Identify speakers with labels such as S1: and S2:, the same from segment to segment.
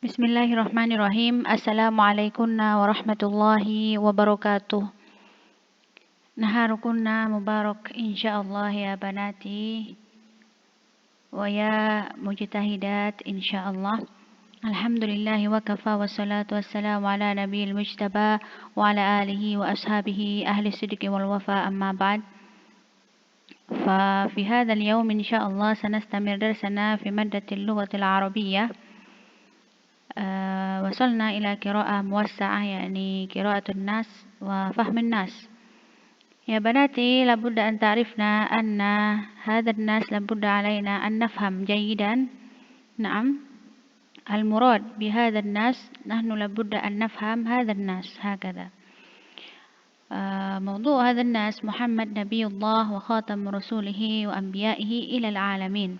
S1: Bismillahirrahmanirrahim. Assalamualaikum warahmatullahi wabarakatuh. Naharukunna mubarak insyaallah ya banati wa ya mujtahidat insyaallah. Alhamdulillahi wa kafa wassalatu wassalamu ala nabiyil mujtaba wa ala alihi wa ashabihi ahli sidqi wal wafa amma ba'd. ففي هذا اليوم إن شاء الله سنستمر درسنا في مادة اللغة العربية. وصلنا إلى قراءة موسعة يعني قراءة الناس وفهم الناس. يا بناتي لابد أن تعرفنا أن هذا الناس لابد علينا أن نفهم جيدا. نعم، المراد بهذا الناس نحن لابد أن نفهم هذا الناس هكذا. موضوع هذا الناس محمد نبي الله وخاتم رسوله وأنبيائه إلى العالمين.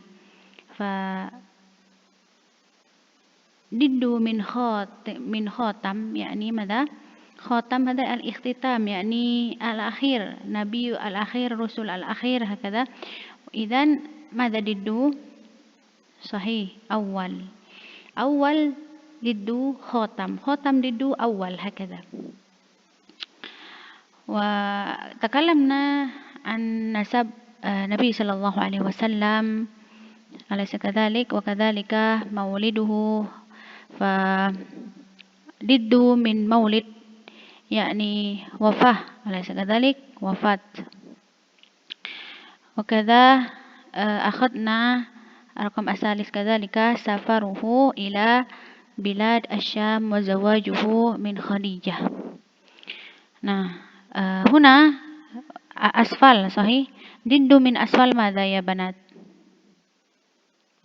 S1: ضد من خاتم يعني ماذا؟ خاتم هذا الاختتام يعني الأخير، نبي الأخير، رسول الأخير هكذا. إذن ماذا ضده؟ صحيح، أول ضد خاتم ضد أول هكذا. وتكلمنا عن نسب النبي صلى الله عليه وسلم أليس كذلك؟ وكذلك مولده، فضد من مولد يعني وفاة أليس كذلك؟ وفاة. وكذا أخذنا رقم الثالث كذلك سفره إلى بلاد الشام وزواجه من خديجة. هنا أسفل صحيح. ضد من أسفل ماذا يا بنات؟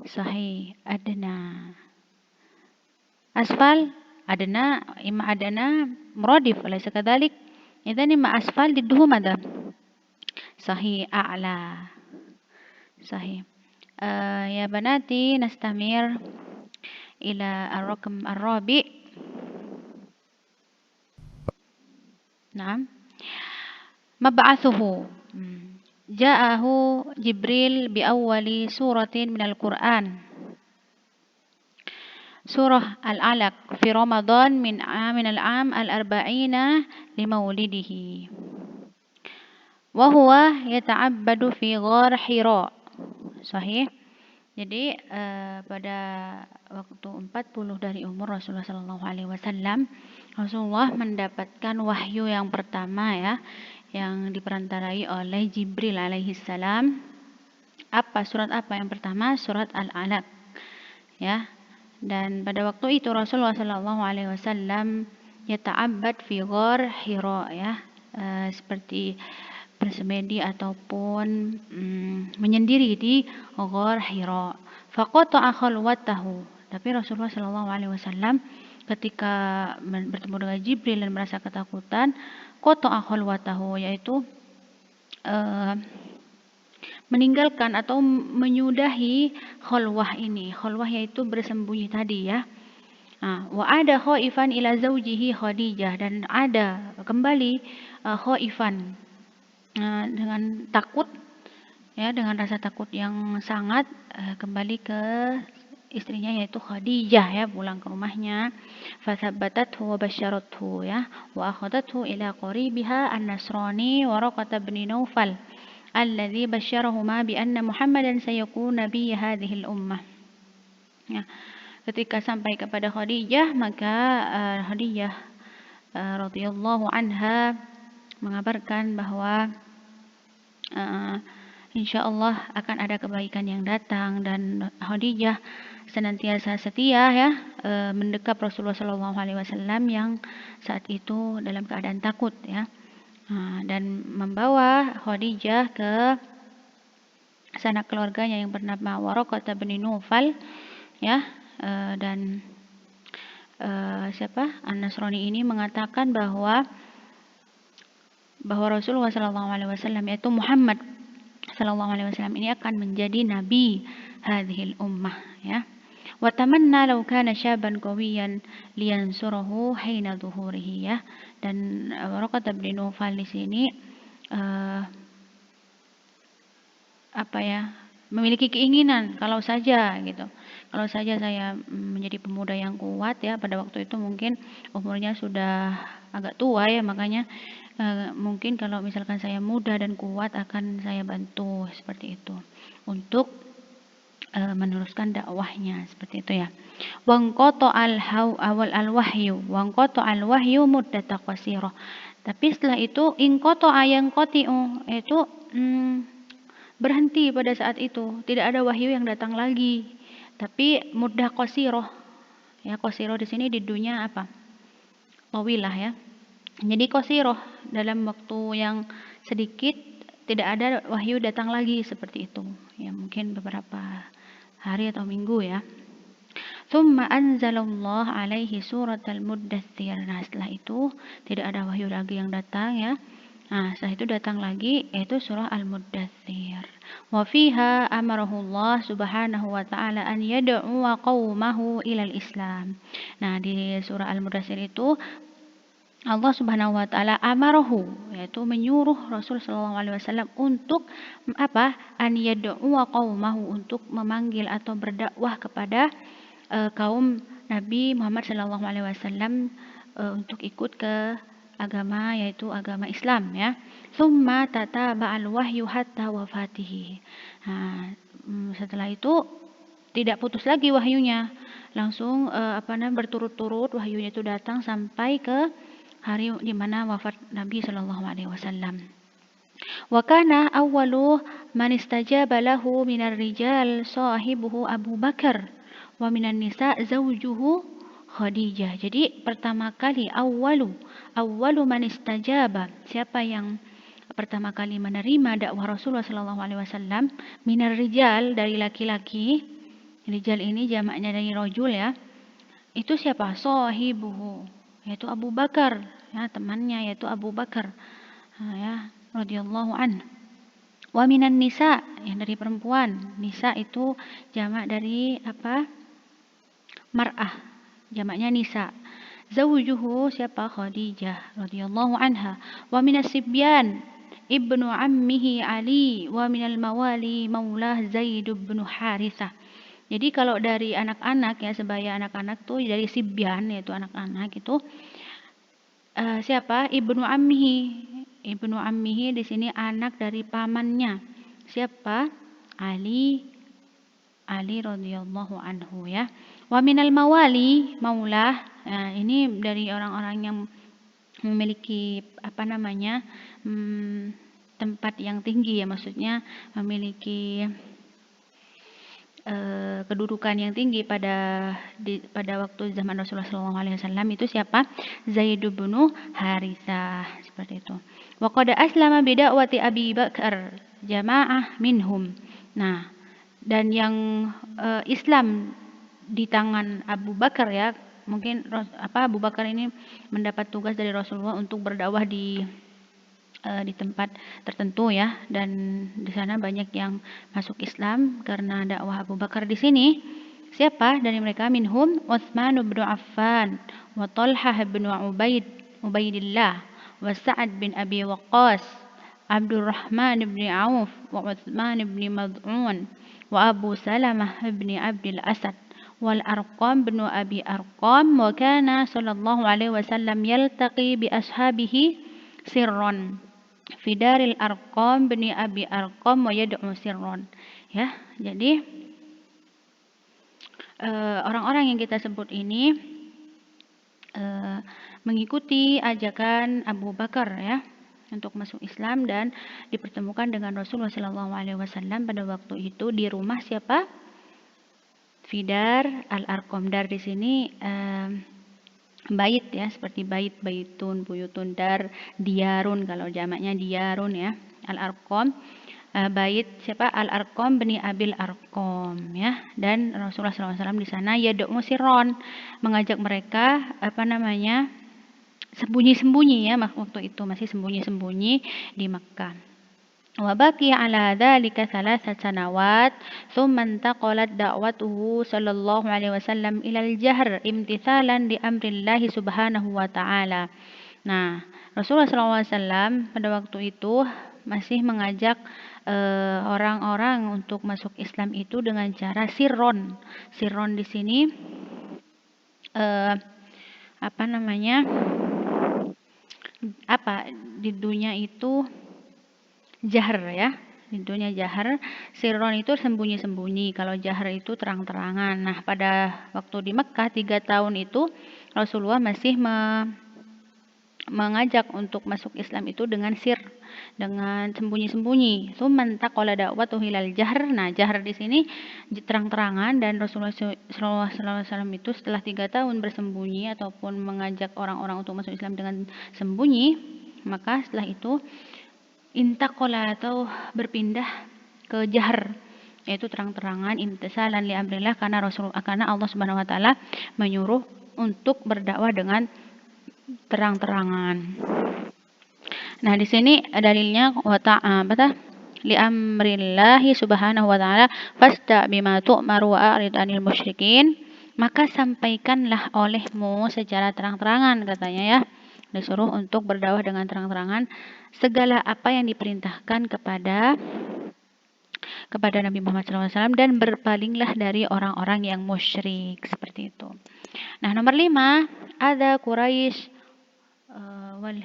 S1: صحيح، أدنى. أسفل أدنى، إما أدنى مرادف أليس كذلك؟ إذن إما أسفل ضده ماذا؟ صحيح، أعلى. صحيح. يا بناتي نستمر إلى الرقم الرابع. نعم، مبعثه. جاءه جبريل بأول سورة من القرآن، سورة العلق، في رمضان من العام 40 لمولده، وهو يتعبد في غار حراء. Sahih. Jadi pada waktu 40 dari umur Rasulullah SAW, Rasulullah mendapatkan wahyu yang pertama ya, yang diperantarai oleh Jibril alaihissalam. Surat apa yang pertama? Surat Al-Alaq ya. Dan pada waktu itu Rasulullah SAW yata'abbad fi ghar Hira ya, seperti bersemedi ataupun menyendiri di ghar Hira. Faqata'a khalwatahu. Tapi Rasulullah SAW ketika bertemu dengan Jibril dan merasa ketakutan, qata'a khalwatahu, yaitu meninggalkan atau menyudahi khalwah ini. Khalwah yaitu bersembunyi tadi ya. Wa ada khaifan ila zaujihi Khadijah, dan ada kembali khaifan dengan takut ya, dengan rasa takut yang sangat kembali ke istrinya yaitu Khadijah ya, pulang ke rumahnya. Fathabbatathu wa basyarathu ya, wa akhadathu ila qaribiha an-Nasrani Waraqah bin Naufal alladhi basyarahuma bi anna Muhammadan sayakun nabiy hadhihi al-ummah. Ya. Ketika sampai kepada Khadijah, maka Khadijah radhiyallahu anha mengabarkan bahwa insyaallah akan ada kebaikan yang datang, dan Khadijah senantiasa setia ya, mendekap Rasulullah SAW yang saat itu dalam keadaan takut ya. Dan membawa Khadijah ke sanak keluarganya yang bernama Waraqah bin Naufal ya, dan An-Nasrani ini mengatakan bahwa Rasulullah SAW yaitu Muhammad SAW ini akan menjadi nabi hadhil ummah ya. Wa tamanna law kana syaban qawiyan liyansurahu hina dhuhurihi ya. Dan Waraqah bin Naufal di sini memiliki keinginan kalau saja gitu kalau saja saya menjadi pemuda yang kuat ya, pada waktu itu mungkin umurnya sudah agak tua ya, makanya mungkin kalau misalkan saya muda dan kuat akan saya bantu seperti itu untuk meneruskan dakwahnya seperti itu ya. Wangqata al-wahyu muddata qasirah. Tapi setelah itu inqata yanqati'u, itu berhenti pada saat itu, tidak ada wahyu yang datang lagi. Tapi muddah qasirah. Ya, qasirah di sini di dunia apa? Tawilah ya. Jadi qasirah dalam waktu yang sedikit tidak ada wahyu datang lagi seperti itu. Ya, mungkin beberapa hari atau minggu ya. Tsumma anzalallah alaihi suratal muddatsir. Nah, setelah itu tidak ada wahyu lagi yang datang ya. Nah, setelah itu datang lagi yaitu surah Al-Muddatsir. Wa fiha amarahullah subhanahu wa ta'ala an yad'u qaumahu ilal Islam. Nah, di surah Al-Muddatsir itu Allah Subhanahu wa taala amarahu, yaitu menyuruh Rasul sallallahu alaihi wasallam untuk apa? An yad'u qaumahu, untuk memanggil atau berdakwah kepada kaum Nabi Muhammad sallallahu alaihi wasallam untuk ikut ke agama, yaitu agama Islam ya. Tsumma tataba'al wahyu hatta wafatihi. Nah, setelah itu tidak putus lagi wahyunya. Langsung berturut-turut wahyunya itu datang sampai ke hari di mana wafat Nabi sallallahu alaihi wasallam. Wa kana awwalu man istajaba lahu minar rijal sahibuhu Abu Bakar wa minan nisa zawjuhu Khadijah. Jadi pertama kali awwalu man istajaba, siapa yang pertama kali menerima dakwah Rasulullah sallallahu alaihi wasallam, minar rijal, dari laki-laki. Rijal ini jamaknya dari rajul ya. Itu siapa? Sahibuhu, yaitu Abu Bakar, ya, temannya yaitu Abu Bakar, ya, radhiyallahu an. Wa minan nisa, yang dari perempuan. Nisa itu jamak dari apa? Mar'ah, jamaknya nisa. Zawjuhu siapa? Khadijah radhiyallahu anha. Wa minas sibyan ibnu ammihi Ali, wa minal mawali maulah Zaid bin Harithah. Jadi kalau dari anak-anak ya, sebaya anak-anak tuh dari sibyan, yaitu anak-anak itu siapa? Ibnu ammihi. Ibnu ammihi di sini anak dari pamannya. Siapa? Ali radhiyallahu anhu ya. Wa minal mawali maulah. Nah, ini dari orang-orang yang memiliki tempat yang tinggi ya, maksudnya memiliki kedudukan yang tinggi pada waktu zaman Rasulullah SAW itu siapa? Zaid bin Harithah, seperti itu. Wa qad aslama bi da'wati Abi Bakar jamaah minhum. Nah, dan yang Islam di tangan Abu Bakar ya, mungkin Abu Bakar ini mendapat tugas dari Rasulullah untuk berdakwah di tempat tertentu ya, dan di sana banyak yang masuk Islam karena dakwah Abu Bakar di sini. Siapa dari mereka? Minhum Utsman bin Affan wa Talhah bin Ubaidillah wa Sa'ad bin Abi Waqqas, Abdurrahman bin Auf wa Utsman bin Mad'un wa Abu Salamah bin Abdul Asad wal Arqam bin Abi Arqam. Wa kana sallallahu alaihi wasallam yaltaqi bi ashabihi sirran Fidaril Arqam bin Abi Arqam wa yad'u sirron. Ya, jadi orang-orang yang kita sebut ini mengikuti ajakan Abu Bakar ya untuk masuk Islam dan dipertemukan dengan Rasulullah SAW pada waktu itu di rumah siapa? Fidar al-Arqam. Dar di sini bait ya, seperti baitun, buyutun, dar, diarun, kalau jamaknya diarun ya. Al-Arqam, bait siapa? Al-Arqam bin Abil Arqam ya. Dan Rasulullah SAW di sana yad'u sirron, mengajak mereka sembunyi-sembunyi ya, waktu itu masih sembunyi-sembunyi di Makkah. Wa baqiya ala dzalika 3 sanawat thumma intaqalat da'watuhu sallallahu alaihi wasallam ila al-jahr imtithalan li amrillahi subhanahu wa ta'ala. Nah, Rasulullah SAW pada waktu itu masih mengajak orang-orang untuk masuk Islam itu dengan cara sirron. Sirron di sini apa namanya? Di dunia itu jahar ya. Di dunia jahar, sirron itu sembunyi-sembunyi. Kalau jahar itu terang-terangan. Nah, pada waktu di Mekah 3 tahun itu Rasulullah masih mengajak untuk masuk Islam itu dengan dengan sembunyi-sembunyi. Tsumman taqala da'watuhu ilal jahr. Nah, jahr di sini terang-terangan, dan Rasulullah SAW itu setelah 3 tahun bersembunyi ataupun mengajak orang-orang untuk masuk Islam dengan sembunyi, maka setelah itu intaqala atau berpindah ke jahr, yaitu terang-terangan, imtisalan li amrillah, karena Allah Subhanahu wa taala menyuruh untuk berdakwah dengan terang-terangan. Nah, di sini dalilnya li amrillahi subhanahu wa ta'ala fasta bima tu'maru wa a'rid 'anil musyrikin, maka sampaikanlah olehmu secara terang-terangan, katanya ya. Disuruh untuk berdakwah dengan terang-terangan segala apa yang diperintahkan kepada Nabi Muhammad SAW, dan berpalinglah dari orang-orang yang musyrik, seperti itu. Nah, nomor 5, ada Quraisy wal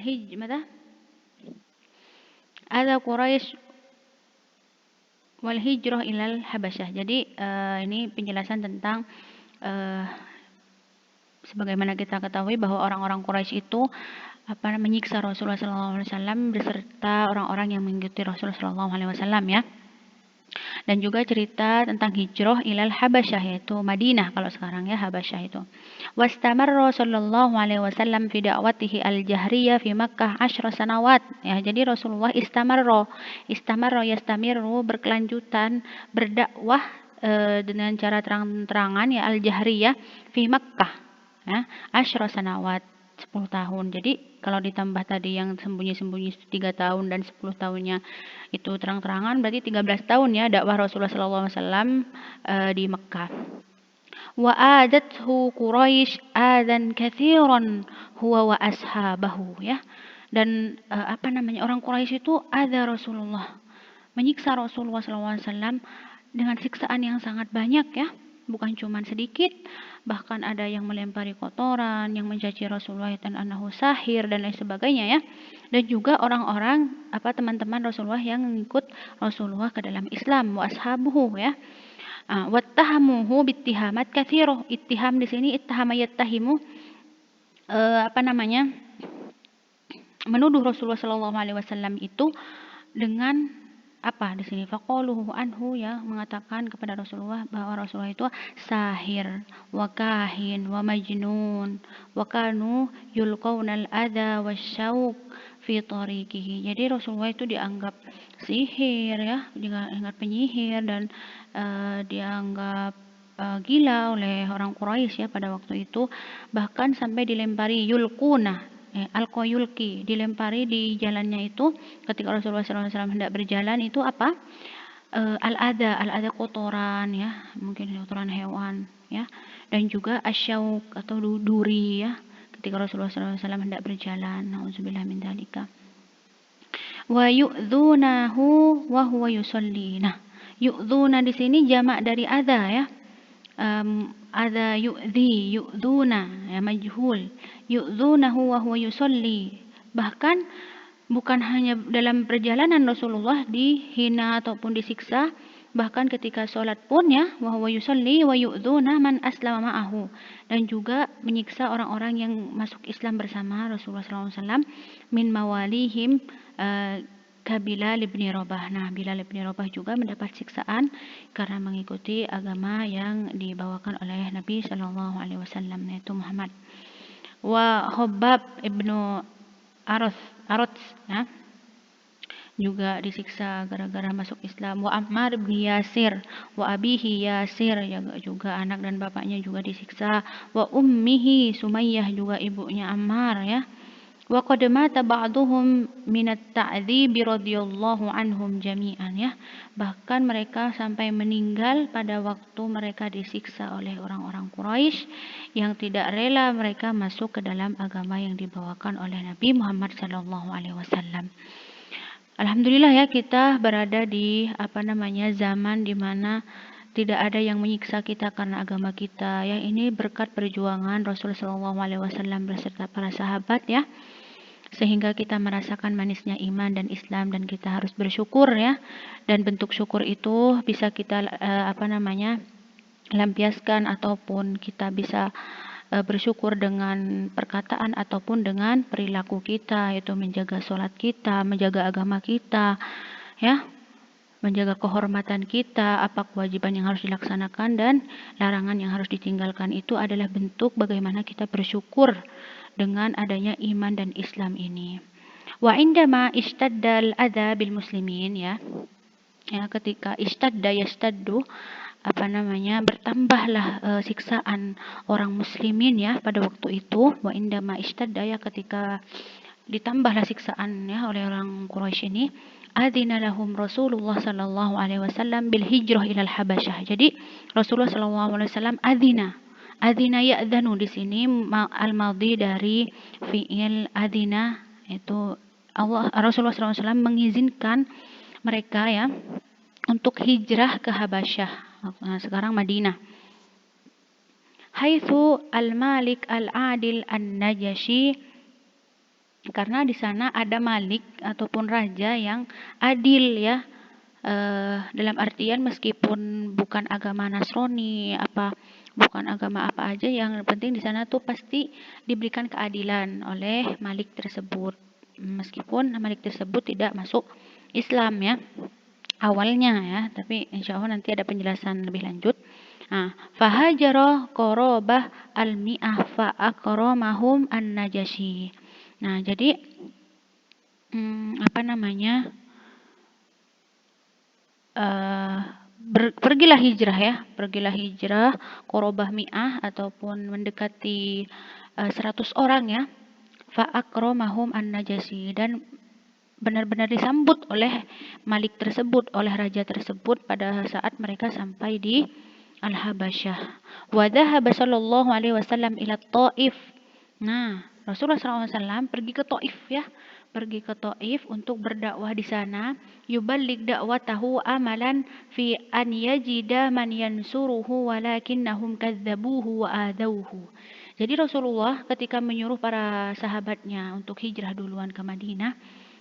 S1: hijrah ilal Habasyah. Jadi ini penjelasan tentang sebagaimana kita ketahui bahwa orang-orang Quraisy itu menyiksa Rasulullah SAW beserta orang-orang yang mengikuti Rasulullah SAW ya. Dan juga cerita tentang hijrah ilal Habasyah, yaitu Madinah kalau sekarang ya, Habasyah itu. Wastamarra sallallahu alaihi wasallam fi da'watihi al-jahriyah fi Makkah 10 sanawat. Ya, jadi Rasulullah istamarra yastamiru, berkelanjutan berdakwah dengan cara terang-terangan ya, al-jahriyah fi Makkah ya, 10 sanawat, 10 tahun. Jadi kalau ditambah tadi yang sembunyi-sembunyi 3 tahun dan 10 tahunnya itu terang-terangan, berarti 13 tahun ya dakwah Rasulullah SAW di Mekah. Wa adathu Quraisy adan katsiran huwa wa ashabahu ya. Dan orang Quraisy itu ada Rasulullah, menyiksa Rasulullah SAW dengan siksaan yang sangat banyak ya. Bukan cuma sedikit, bahkan ada yang melempari kotoran, yang mencaci Rasulullah dan anahu sahir dan lain sebagainya ya. Dan juga orang-orang teman-teman Rasulullah yang mengikut Rasulullah ke dalam Islam, wa ashabuhu ya. Wattahamuhu bittihamat katsirah. Ittiham di sini ittahama yattahimu menuduh Rasulullah SAW itu dengan di sini faqaluhu anhu ya, mengatakan kepada Rasulullah bahwa Rasulullah itu sahir, wa kahin, wa majnun, wa kanu yulqaunal adza wasyauq fi tariqihi. Jadi Rasulullah itu dianggap sihir ya, dianggap penyihir, dan dianggap gila oleh orang Quraisy ya pada waktu itu, bahkan sampai dilempari yulquna al-qayulki, dilempari di jalannya itu ketika Rasulullah SAW hendak berjalan itu al-adha kotoran ya, mungkin kotoran hewan ya, dan juga asyauq atau duri ya, ketika Rasulullah SAW hendak berjalan. Nauzubillah min dzalika. Wa yu'dzunahu wa huwa yusolli. Nah, yu'dzuna di sini jamak dari adha ya. Ada yu'dzuna ya, majhul. Yu'dzunahu wa huwa yusolli. Bahkan bukan hanya dalam perjalanan Rasulullah dihina ataupun disiksa, bahkan ketika sholat pun ya, wa huwa yusolli wa yu'dzuna man aslama ma'ahu, dan juga menyiksa orang-orang yang masuk Islam bersama Rasulullah SAW, min mawalihim Bilal bin Rabah. Nah, Bilal bin Rabah juga mendapat siksaan karena mengikuti agama yang dibawakan oleh Nabi Shallallahu Alaihi Wasallam, yaitu Muhammad. Wa Khabbab ibnu Arad ya, juga disiksa gara-gara masuk Islam. Wa Ammar bin Yasir, wa abihi Yasir, juga anak dan bapaknya juga disiksa. Wa ummihi Sumayyah, juga ibunya Ammar ya. Wa qad mata ba'duhum minat ta'dzib radhiyallahu anhum jami'an ya. Bahkan mereka sampai meninggal pada waktu mereka disiksa oleh orang-orang Quraisy yang tidak rela mereka masuk ke dalam agama yang dibawakan oleh Nabi Muhammad sallallahu alaihi wasallam. Alhamdulillah ya, kita berada di zaman di mana tidak ada yang menyiksa kita karena agama kita ya. Ini berkat perjuangan Rasulullah SAW beserta para sahabat ya, sehingga kita merasakan manisnya iman dan Islam, dan kita harus bersyukur ya. Dan bentuk syukur itu bisa kita lampiaskan ataupun kita bisa bersyukur dengan perkataan ataupun dengan perilaku kita, yaitu menjaga sholat kita, menjaga agama kita ya, menjaga kehormatan kita, apa kewajiban yang harus dilaksanakan dan larangan yang harus ditinggalkan. Itu adalah bentuk bagaimana kita bersyukur dengan adanya iman dan Islam ini. Wa indama ishtaddal adza bil muslimin ya, ketika ishtadda yashtaddu bertambahlah siksaan orang muslimin ya pada waktu itu. Wa indama ishtadda ya, ketika ditambahlah siksaan ya oleh orang Quraisy ini. Adzina lahum Rasulullah sallallahu alaihi wasallam bil hijrah ilal Habasyah. Jadi Rasulullah sallallahu alaihi wasallam adzina ya'dzanu di sini al-madhi dari fi'il adzina, itu Rasulullah sallallahu alaihi wasallam mengizinkan mereka ya untuk hijrah ke Habasyah, sekarang Madinah. Haitsu al-Malik al-Adil an-Najashi, karena di sana ada Malik ataupun raja yang adil ya, dalam artian meskipun bukan agama Nasrani bukan agama apa aja, yang penting di sana tuh pasti diberikan keadilan oleh Malik tersebut, meskipun Malik tersebut tidak masuk Islam ya awalnya ya, tapi insya Allah nanti ada penjelasan lebih lanjut. Fahajara qorobah al-mi'ah fa'akramahum an-Najashi. Nah, jadi pergilah hijrah qorobah mi'ah ataupun mendekati 100 orang ya. Fa'akramahum an-Najashi, dan benar-benar disambut oleh Malik tersebut, oleh raja tersebut pada saat mereka sampai di Al-Habasyah. Wa dhahaba sallallahu alaihi wasallam ila Taif. Nah, Rasulullah SAW pergi ke Taif ya, pergi ke Taif untuk berdakwah di sana. Yuballigh da'watahu amalan fi an yajida man yansuruhu walakinnahum kadzabuhu wa adauhu. Jadi Rasulullah ketika menyuruh para sahabatnya untuk hijrah duluan ke Madinah,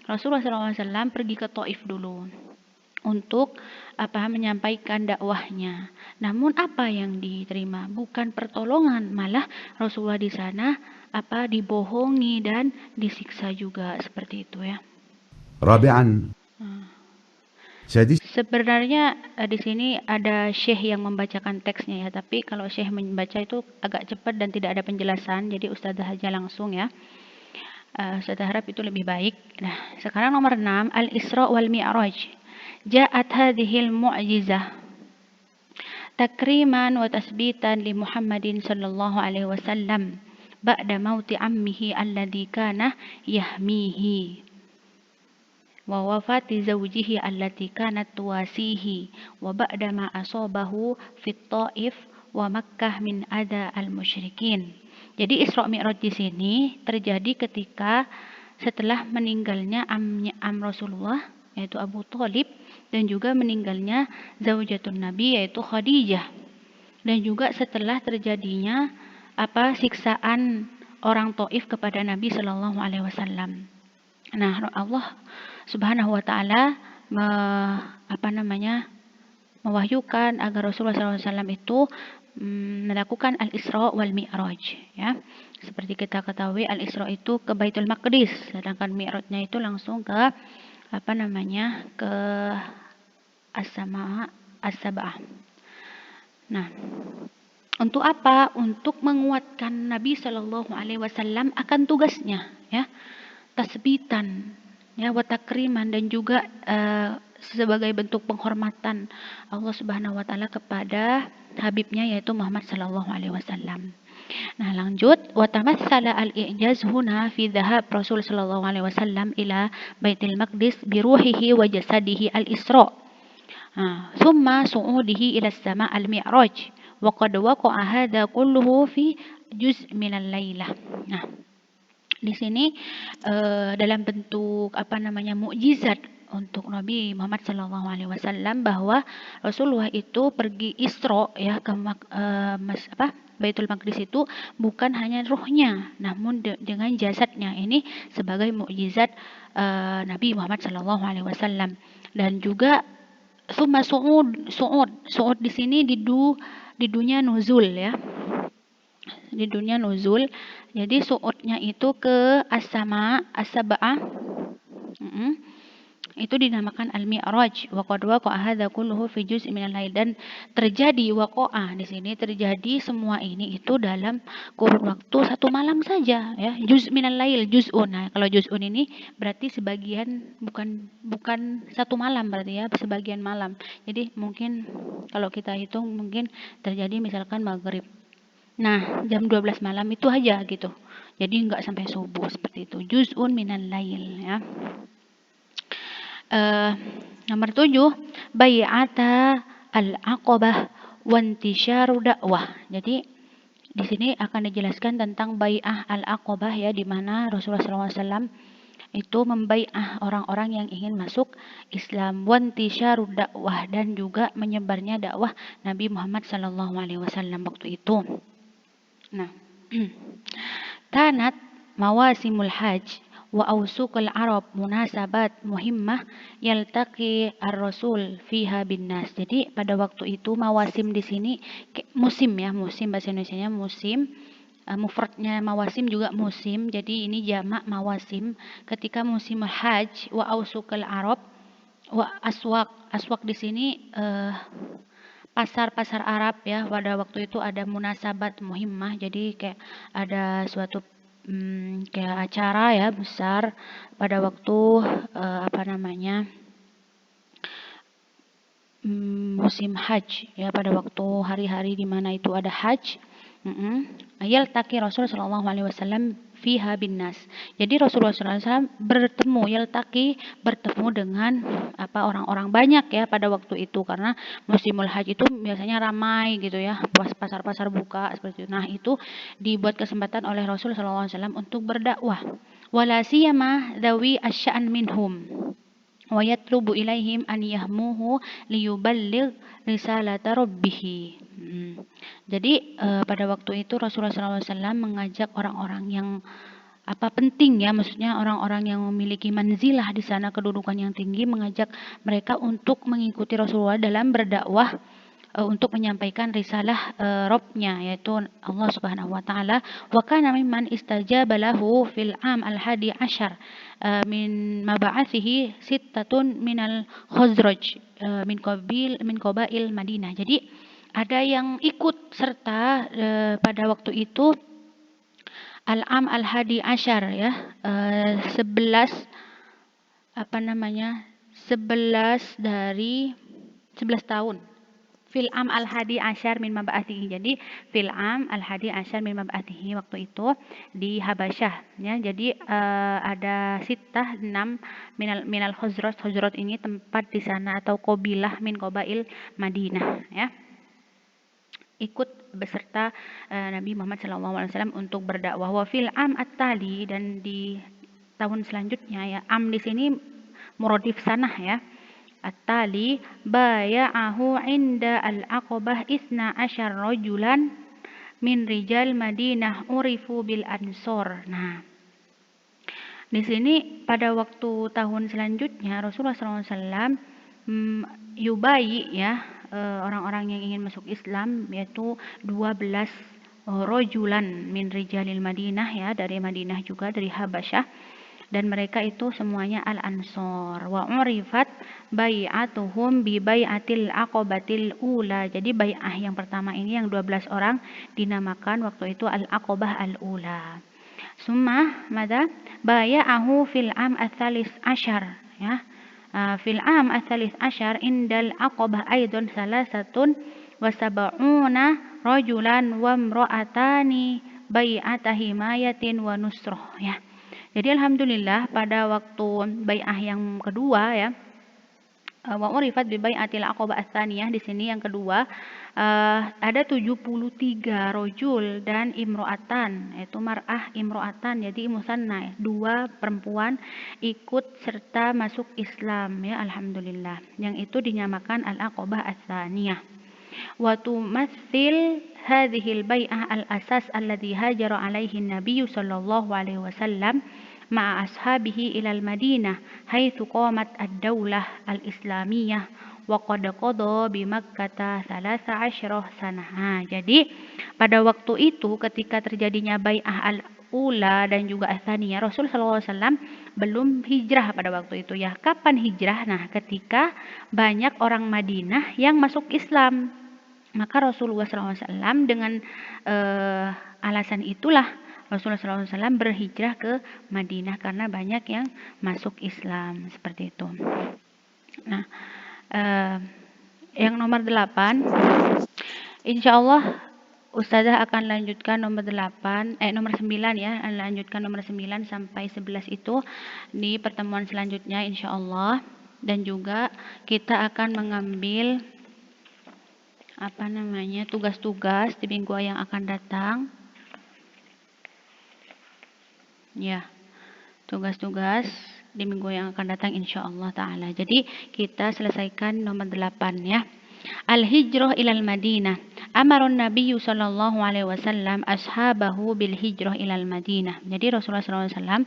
S1: Rasulullah SAW pergi ke Taif dulu untuk menyampaikan dakwahnya. Namun apa yang diterima? Bukan pertolongan, malah Rasulullah di sana dibohongi dan disiksa juga, seperti itu ya.
S2: Rabi'an. Jadi
S1: sebenarnya di sini ada Syekh yang membacakan teksnya ya, tapi kalau Syekh membaca itu agak cepat dan tidak ada penjelasan, jadi Ustazah aja langsung ya. Saya harap itu lebih baik. Nah, sekarang nomor 6, Al-Isra wal Mi'raj. Ja'at hadhil mu'jizah takriman wa tasbitan li Muhammadin sallallahu alaihi wasallam ba'da mauti ammihi alladhi kana yahmihi wa wafati zawjihi allati kanat tuwasihi wa ba'da ma asabahu fit Taif wa Makkah min adha al-musyrikin. Jadi Isra Mi'raj di sini terjadi ketika setelah meninggalnya am Rasulullah, yaitu Abu Thalib, dan juga meninggalnya zaujatun Nabi, yaitu Khadijah. Dan juga setelah terjadinya siksaan orang Taif kepada Nabi Shallallahu alaihi wasallam. Nah, Allah Subhanahu wa taala mewahyukan agar Rasulullah SAW itu melakukan Al-Isra wal Mi'raj ya. Seperti kita ketahui, Al-Isra itu ke Baitul Maqdis, sedangkan Mi'rajnya itu langsung ke ke As-Sama As-Sab'ah. Nah, untuk apa? Untuk menguatkan Nabi Shallallahu alaihi wasallam akan tugasnya ya. Tasbitan ya, wa takriman, dan juga sebagai bentuk penghormatan Allah Subhanahu wa taala kepada habibnya, yaitu Muhammad sallallahu alaihi wasallam. Nah, lanjut, wa tamassala al-i'jaz huna fi dhahab Rasul sallallahu alaihi wasallam ila Baitul Maqdis bi ruhihi wa jasadihi al-Isra. Thumma su'udihi ila as-sama' al-Mi'raj wa qad waqa'a hadha kulluhu fi juz' min al-lailah. Nah, di sini dalam bentuk mukjizat untuk Nabi Muhammad SAW bahwa Rasulullah itu pergi Isra ya ke Baitul Maqdis itu bukan hanya ruhnya, namun dengan jasadnya. Ini sebagai mukjizat Nabi Muhammad SAW. Dan juga summa su'ud di sini di dunia nuzul ya. Di dunia nuzul. Jadi su'udnya itu ke as-sama as-sab'ah. Itu dinamakan al-mi'raj. Wa qad waqa'a hadza kulluhu fi juz'in minal lail, dan terjadi waqa'a di sini, terjadi semua ini itu dalam kurun waktu satu malam saja ya. Juz' minal lail, juz'un. Nah, kalau juz'un ini berarti sebagian, bukan satu malam berarti ya, sebagian malam. Jadi mungkin kalau kita hitung mungkin terjadi misalkan maghrib. Nah, jam 12 malam itu aja gitu. Jadi enggak sampai subuh seperti itu. Juz'un minal lail ya. Nomor 7, bai'ata al-aqabah wantisyaru dakwah. Jadi di sini akan dijelaskan tentang bai'ah al-aqabah ya, di mana Rasulullah SAW itu membai'ah orang-orang yang ingin masuk Islam, wantisyaru dakwah, dan juga menyebarnya dakwah Nabi Muhammad SAW waktu itu. Nah, kanat mawasimul hajj wa ausukul Arab munasabat muhimmah yaltaqi ar-rasul fiha binnas. Jadi pada waktu itu mawasim di sini musim ya, musim bahasa Indonesianya musim, mufradnya mawasim juga musim. Jadi ini jamak mawasim. Ketika musim hajj wa ausukul Arab wa aswak di sini pasar-pasar Arab ya, pada waktu itu ada munasabat muhimmah. Jadi kayak ada suatu kayak acara ya besar pada waktu musim haji ya, pada waktu hari-hari di mana itu ada haji. Yaltaqi Rasul sallallahu alaihi wasallam fiha binnas. Jadi Rasulullah SAW bertemu dengan orang-orang banyak ya pada waktu itu, karena musimul haji itu biasanya ramai gitu ya, pasar-pasar buka seperti itu. Nah, itu dibuat kesempatan oleh Rasul SAW untuk berdakwah. Wala siyama dawi asy'an minhum wa yatlubu ilaihim an yahmuhu liyuballigh risalata rabbih. Jadi pada waktu itu Rasulullah SAW mengajak orang-orang yang penting ya, maksudnya orang-orang yang memiliki manzilah di sana, kedudukan yang tinggi, mengajak mereka untuk mengikuti Rasulullah dalam berdakwah untuk menyampaikan risalah Rabb-nya, yaitu Allah Subhanahu wa taala. Wa kana mimman istajaba lahu fil am al-hadi asyar min mab'athihi sittatun minal Khazraj min qabail Madinah. Jadi ada yang ikut serta pada waktu itu al-am al-hadi asyar ya, 11 tahun. Fil am al-hadi asyar min mab'athihi. Jadi fil am al-hadi asyar min mab'athihi, waktu itu di Habasyah ya. Jadi ada 6 minal Khazraj. Khazraj ini tempat di sana atau qabilah min qabail Madinah ya. Ikut beserta Nabi Muhammad SAW untuk berdakwah. Wa fil am at-tali, dan di tahun selanjutnya ya, am di sini muradif sanah ya. At-tali baya'ahu inda al-aqabah 12 rajulan min rijal Madinah urifu bil ansor. Nah, di sini pada waktu tahun selanjutnya Rasulullah SAW yubai ya orang-orang yang ingin masuk Islam, yaitu 12 rajulan min rijalil Madinah ya, dari Madinah juga, dari Habasyah. Dan mereka itu semuanya al-ansor. Wa urifat bai'atuhum bi bai'atil aqabatil ula. Jadi bai'ah yang pertama ini yang 12 orang dinamakan waktu itu al-aqabah al-ula. Summa mada bai'ahu fil am ats-tsalis asyar ya. Fil am ats-tsalis asyar indal aqabah aidon salasatun wa sab'una rajulan wa imra'atani bai'ata himayatin wa nusrah ya. Jadi alhamdulillah pada waktu bai'ah yang kedua ya, wa urifat bi bai'atil aqabah ats-tsaniyah. Di sini yang kedua ada 73 rojul dan imro'atan, yaitu mar'ah imro'atan, jadi musanna, 2 perempuan ikut serta masuk Islam ya, alhamdulillah. Yang itu dinamakan al-aqabah ats-tsaniyah. Wa tumassil hadhil bai'ah al-asas alladhi hajara alaihi an-nabiy sallallahu alaihi wasallam ma'a ashabihi ila al-Madinah haitsu qamat ad-daulah al-islamiyah wa qad qada bi Makkah 13 sanah. Jadi pada waktu itu ketika terjadinya bai'ah al-ula dan juga ats-tsaniyah, Rasul sallallahu alaihi wasallam belum hijrah pada waktu itu ya. Kapan hijrah? Nah, ketika banyak orang Madinah yang masuk Islam. Maka Rasulullah SAW dengan alasan itulah Rasulullah SAW berhijrah ke Madinah karena banyak yang masuk Islam, seperti itu. Nah, yang nomor 8, insya Allah Ustazah akan lanjutkan nomor 9 ya, lanjutkan nomor 9 sampai 11 itu di pertemuan selanjutnya insya Allah. Dan juga kita akan mengambil tugas-tugas di minggu yang akan datang. Ya, tugas-tugas di minggu yang akan datang insyaallah ta'ala. Jadi kita selesaikan nomor 8 ya. Al-hijrah ilal Madinah. Amarun Nabi sallallahu alaihi wasallam ashabahu bil hijrah ilal Madinah. Jadi Rasulullah sallallahu alaihi wasallam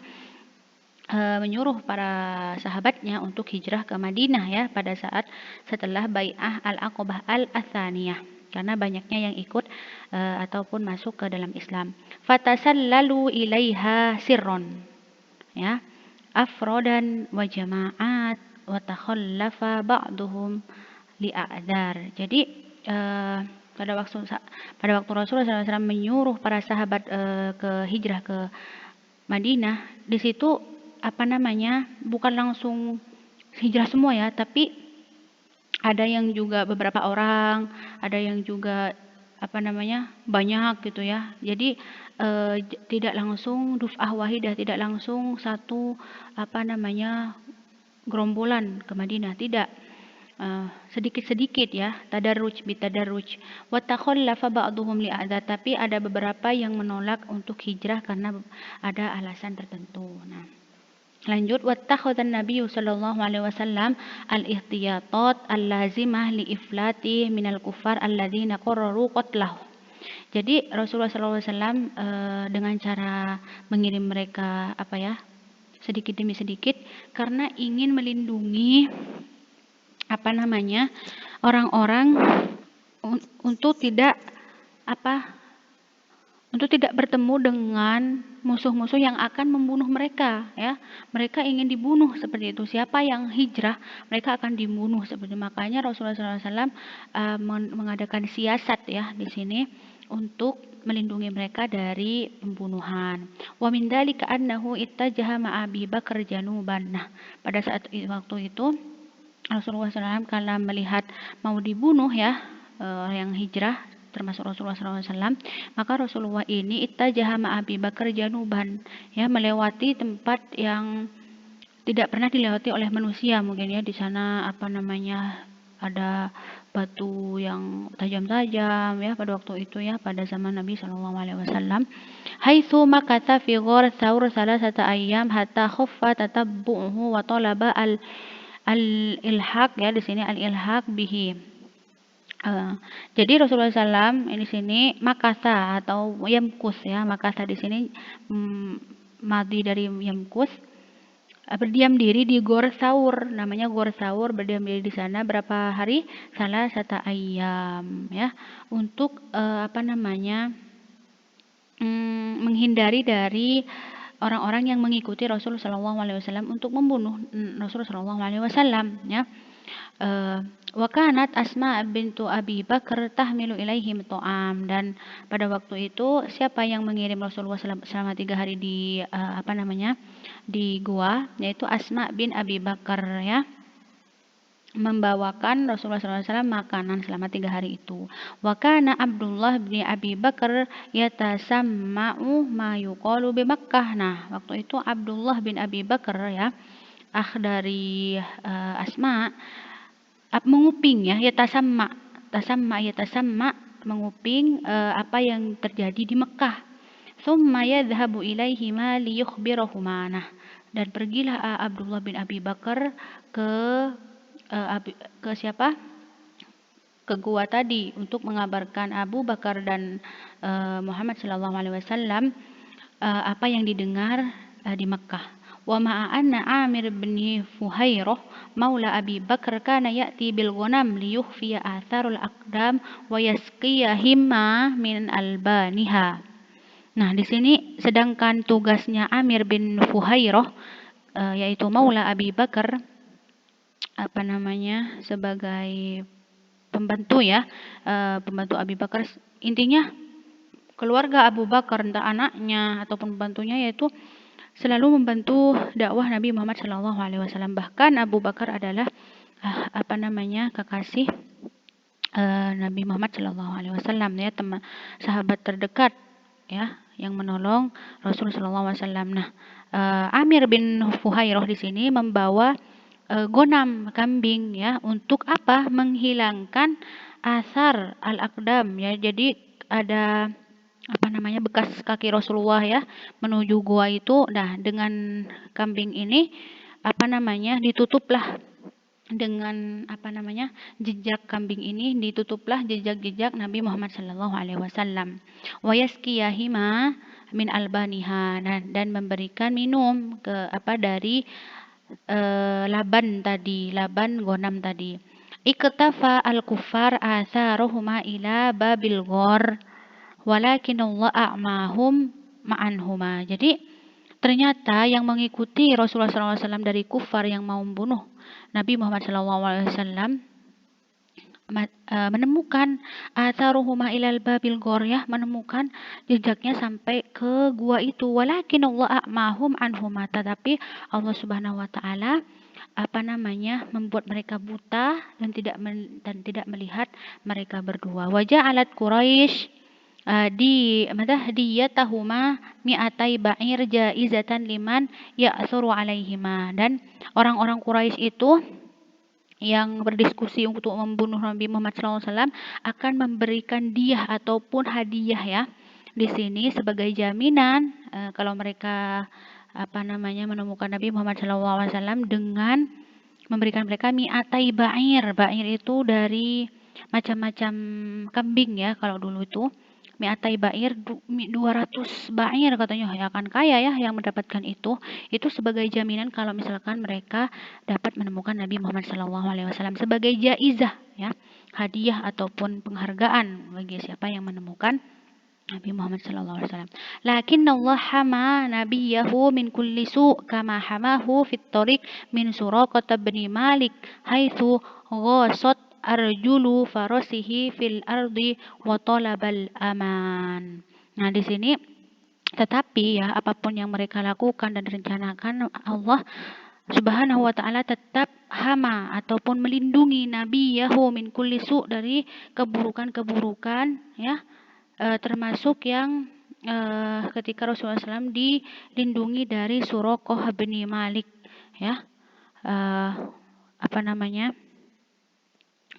S1: menyuruh para sahabatnya untuk hijrah ke Madinah ya pada saat setelah bai'ah al-aqabah al-tsaniyah. Karena banyaknya yang ikut ataupun masuk ke dalam Islam. Fatasallalu ilaiha sirron ya, afrodan wa jama'at wa takhallafa ba'duhum li'a'dar. Jadi pada waktu Rasulullah SAW menyuruh para sahabat ke hijrah ke Madinah, di situ bukan langsung hijrah semua ya, tapi ada yang juga beberapa orang, ada yang juga banyak gitu ya. Jadi tidak langsung duf'ah wahidah, tidak langsung satu gerombolan ke Madinah, tidak. Sedikit-sedikit ya, tadarruj bitadarruj. Wa takhallafa ba'dhum li'adza, tapi ada beberapa yang menolak untuk hijrah karena ada alasan tertentu. Nah, lanjut, wattakhadhan Nabi sallallahu alaihi wasallam al-ihtiyatat al-lazimah li iflati minal kufar alladzina qarraru qatlahu. Jadi Rasulullah sallallahu alaihi wasallam dengan cara mengirim mereka sedikit demi sedikit karena ingin melindungi orang-orang untuk tidak bertemu dengan musuh-musuh yang akan membunuh mereka ya. Mereka ingin dibunuh seperti itu. Siapa yang hijrah, mereka akan dibunuh seperti itu. Makanya Rasulullah SAW mengadakan siasat ya di sini untuk melindungi mereka dari pembunuhan. Wa min dzalika annahu ittajaha ma'a Abi Bakar januban. Nah, pada saat waktu itu Rasulullah SAW karena melihat mau dibunuh ya yang hijrah termasuk Rasulullah SAW, maka Rasulullah ini ittajaha ma'a Abi Bakar januban ya, melewati tempat yang tidak pernah dilewati oleh manusia mungkin ya. Di sana ada batu yang tajam-tajam ya pada waktu itu ya, pada zaman Nabi SAW. Haitsu makatha fi ghar Tsaur salasata ayyam hatta khaffa tatabbu'uhu wa talaba al-ilhaq ya, di sini al-ilhaq bihi. Jadi Rasulullah SAW ini sini makasa atau yamkus ya, makasa di sini madi dari yamkus, berdiam diri di Gor Tsaur, namanya Gor Tsaur, berdiam diri di sana berapa hari? Salah satu ayam ya, untuk menghindari dari orang-orang yang mengikuti Rasulullah SAW untuk membunuh Rasulullah SAW ya. Wa kanat Asma bintu Abi Bakar tahmilu ilaihim ta'am, dan pada waktu itu siapa yang mengirim Rasulullah selama 3 hari di di gua, yaitu Asma bin Abi Bakar ya, membawakan Rasulullah SAW makanan selama 3 hari itu. Wa kana Abdullah bin Abi Bakar yatasamma'u ma yuqalu bi Makkah. Nah, waktu itu Abdullah bin Abi Bakar ya, dari Asma, menguping ya, yatasamma menguping apa yang terjadi di Mekah. Tsumma yadhhabu ilaihima liyukhbirahuma. Nah, dan pergilah Abdullah bin Abi Bakar ke siapa? Ke gua tadi untuk mengabarkan Abu Bakar dan Muhammad sallallahu alaihi wasallam apa yang didengar di Mekah. Wa ma'a anna Amir bin Fuhairah maula Abi Bakar kana ya'ti bil ghanam liyukhfiya atharul aqdam wa yasqiyahima min albaniha. Nah, di sini sedangkan tugasnya Amir bin Fuhairah yaitu maula Abi Bakar sebagai pembantu ya, pembantu Abi Bakar, intinya keluarga Abu Bakar entah anaknya ataupun pembantunya yaitu selalu membantu dakwah Nabi Muhammad SAW. Bahkan Abu Bakar adalah kekasih Nabi Muhammad SAW ya, teman sahabat terdekat ya yang menolong Rasul SAW. Nah, Amir bin Fuhairah di sini membawa gonam kambing ya, untuk apa? Menghilangkan asar al-aqdam ya. Jadi ada bekas kaki Rasulullah ya menuju gua itu. Nah, dengan kambing ini ditutuplah dengan jejak kambing ini, ditutuplah jejak-jejak Nabi Muhammad sallallahu alaihi wasallam. Wa yaskiyahima min albaniha, dan memberikan minum dari laban gonam tadi. Iktafa al-kuffar atharuhuma ila babil ghor walakin Allah a'mahum ma'anhuma. Jadi ternyata yang mengikuti Rasulullah SAW dari kufar yang mau membunuh Nabi Muhammad SAW menemukan atharuhuma ilal babil ghor ya, menemukan jejaknya sampai ke gua itu. Walakin Allah a'mahum anhuma, tetapi Allah Subhanahu wa taala membuat mereka buta dan tidak melihat mereka berdua. Waja'alat Quraisy diyatahuma mi'atai ba'ir jaizatan liman ya'thuru alaihima. Dan orang-orang Quraisy itu yang berdiskusi untuk membunuh Nabi Muhammad SAW akan memberikan diah ataupun hadiah ya di sini sebagai jaminan kalau mereka menemukan Nabi Muhammad SAW dengan memberikan mereka mi'atai ba'ir. Ba'ir itu dari macam-macam kambing ya, kalau dulu itu mi'atai ba'ir 200 ba'ir katanya ya, akan kaya ya yang mendapatkan itu sebagai jaminan kalau misalkan mereka dapat menemukan Nabi Muhammad SAW sebagai jaizah ya, hadiah ataupun penghargaan bagi siapa yang menemukan Nabi Muhammad SAW. Lakin Allah hama nabiyahu min kulli su' kama hamahu fit tariq min Suraqah bin Malik haitsu ghasat arjulu farasihi fil ardi wa talabal aman. Nah, di sini tetapi ya, apapun yang mereka lakukan dan rencanakan, Allah Subhanahu wa taala tetap hama ataupun melindungi Nabi Yahu min kulli su' dari keburukan-keburukan ya, termasuk yang ketika Rasulullah SAW dilindungi dari Suraqah bin Malik ya,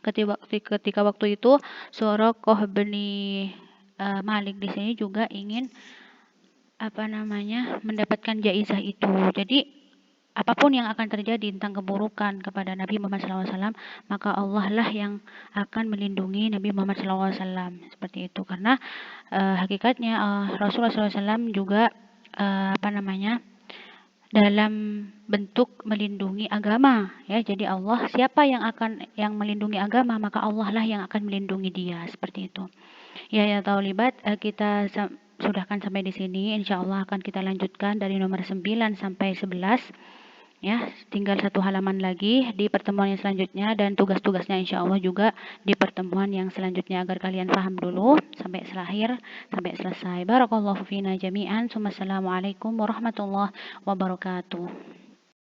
S1: ketika waktu itu Suraqah bin Malik di sini juga ingin mendapatkan jaizah itu. Jadi apapun yang akan terjadi tentang keburukan kepada Nabi Muhammad SAW, maka Allah lah yang akan melindungi Nabi Muhammad SAW seperti itu. Karena hakikatnya Rasulullah SAW juga dalam bentuk melindungi agama ya. Jadi Allah, siapa yang melindungi agama, maka Allah lah yang akan melindungi dia, seperti itu. Ya taulibat, kita sudahkan sampai di sini. Insyaallah akan kita lanjutkan dari nomor 9 sampai 11 ya. Tinggal satu halaman lagi di pertemuan yang selanjutnya, dan tugas-tugasnya insyaallah juga di pertemuan yang selanjutnya agar kalian paham dulu sampai sampai selesai. Barakallahu fina jami'an. Assalamualaikum warahmatullahi wabarakatuh.